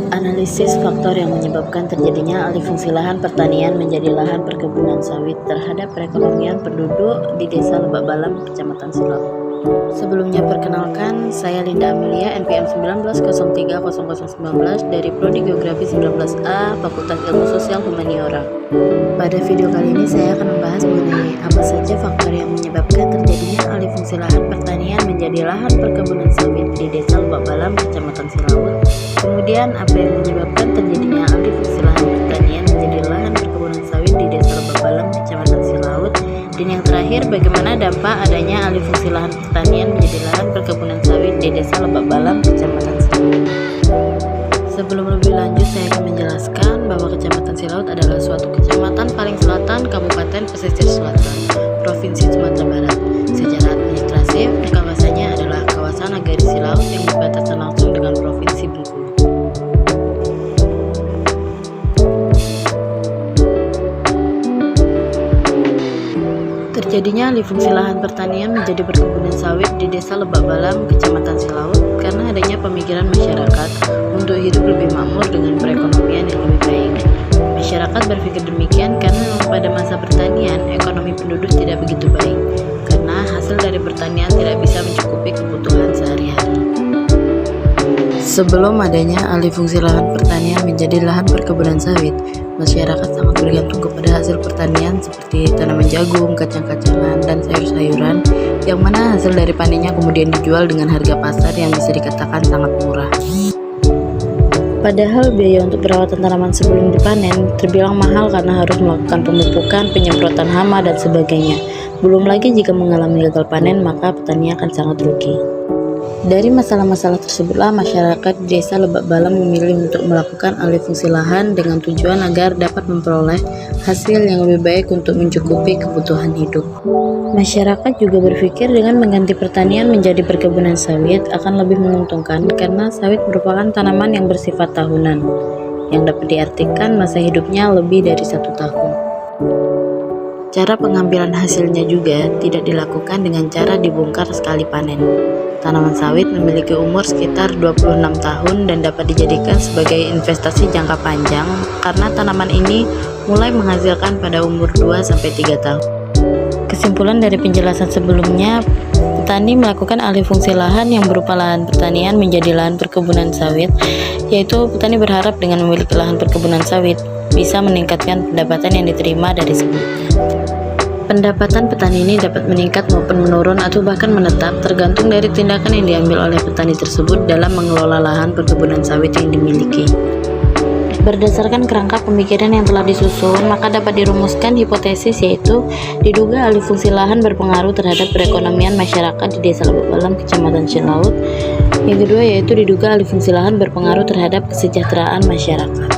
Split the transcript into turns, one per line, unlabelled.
Analisis faktor yang menyebabkan terjadinya alih fungsi lahan pertanian menjadi lahan perkebunan sawit terhadap perekonomian penduduk di Desa Lebak Balam, Kecamatan Silau. Sebelumnya perkenalkan, saya Linda Amelia, NPM 19030019 dari Prodi Geografi 19A, Fakultas Ilmu Sosial Humaniora. Pada video kali ini saya akan membahas mengenai apa saja faktor yang menyebabkan terjadinya alih fungsi lahan pertanian menjadi lahan perkebunan sawit di Desa Lebak Balam, Kecamatan Silau. Kemudian apa yang menyebabkan terjadinya alih fungsi lahan pertanian menjadi lahan perkebunan sawit di Desa Lebak Balam, Kecamatan Silaut. Dan yang terakhir, bagaimana dampak adanya alih fungsi lahan pertanian menjadi lahan perkebunan sawit di Desa Lebak Balam, Kecamatan Silaut. Sebelum lebih lanjut, saya akan menjelaskan bahwa Kecamatan Silaut adalah suatu kecamatan paling selatan Kabupaten Pesisir Selatan, Provinsi Sumatera Barat. Secara administratif, kawasannya adalah kawasan Nagari Silaut yang berbatasan langsung dengan Provinsi Bengkulu. Terjadinya alih fungsi lahan pertanian menjadi perkebunan sawit di Desa Lebak Balam, Kecamatan Silaut karena adanya pemikiran masyarakat untuk hidup lebih makmur dengan perekonomian yang lebih baik. Masyarakat berpikir demikian karena pada masa pertanian ekonomi penduduk tidak begitu baik karena hasil dari pertanian tidak bisa mencukupi kebutuhan sehari-hari. Sebelum adanya alih fungsi lahan pertanian menjadi lahan perkebunan sawit, masyarakat sangat bergantung kepada hasil pertanian seperti tanaman jagung, kacang-kacangan, dan sayur-sayuran, yang mana hasil dari panennya kemudian dijual dengan harga pasar yang bisa dikatakan sangat murah. Padahal biaya untuk perawatan tanaman sebelum dipanen terbilang mahal karena harus melakukan pemupukan, penyemprotan hama, dan sebagainya. Belum lagi jika mengalami gagal panen, maka petani akan sangat rugi. Dari masalah-masalah tersebutlah masyarakat di Desa Lebak Balam memilih untuk melakukan alih fungsi lahan dengan tujuan agar dapat memperoleh hasil yang lebih baik untuk mencukupi kebutuhan hidup. Masyarakat juga berpikir dengan mengganti pertanian menjadi perkebunan sawit akan lebih menguntungkan karena sawit merupakan tanaman yang bersifat tahunan, yang dapat diartikan masa hidupnya lebih dari 1 tahun. Cara pengambilan hasilnya juga tidak dilakukan dengan cara dibongkar sekali panen. Tanaman sawit memiliki umur sekitar 26 tahun dan dapat dijadikan sebagai investasi jangka panjang karena tanaman ini mulai menghasilkan pada umur 2-3 tahun. Kesimpulan dari penjelasan sebelumnya, petani melakukan alih fungsi lahan yang berupa lahan pertanian menjadi lahan perkebunan sawit, yaitu petani berharap dengan memiliki lahan perkebunan sawit bisa meningkatkan pendapatan yang diterima dari sebelumnya. Pendapatan petani ini dapat meningkat maupun menurun atau bahkan menetap tergantung dari tindakan yang diambil oleh petani tersebut dalam mengelola lahan perkebunan sawit yang dimiliki. Berdasarkan kerangka pemikiran yang telah disusun, maka dapat dirumuskan hipotesis yaitu diduga alih fungsi lahan berpengaruh terhadap perekonomian masyarakat di Desa Lebak Balam, Kecamatan Silaut. Yang kedua yaitu diduga alih fungsi lahan berpengaruh terhadap kesejahteraan masyarakat.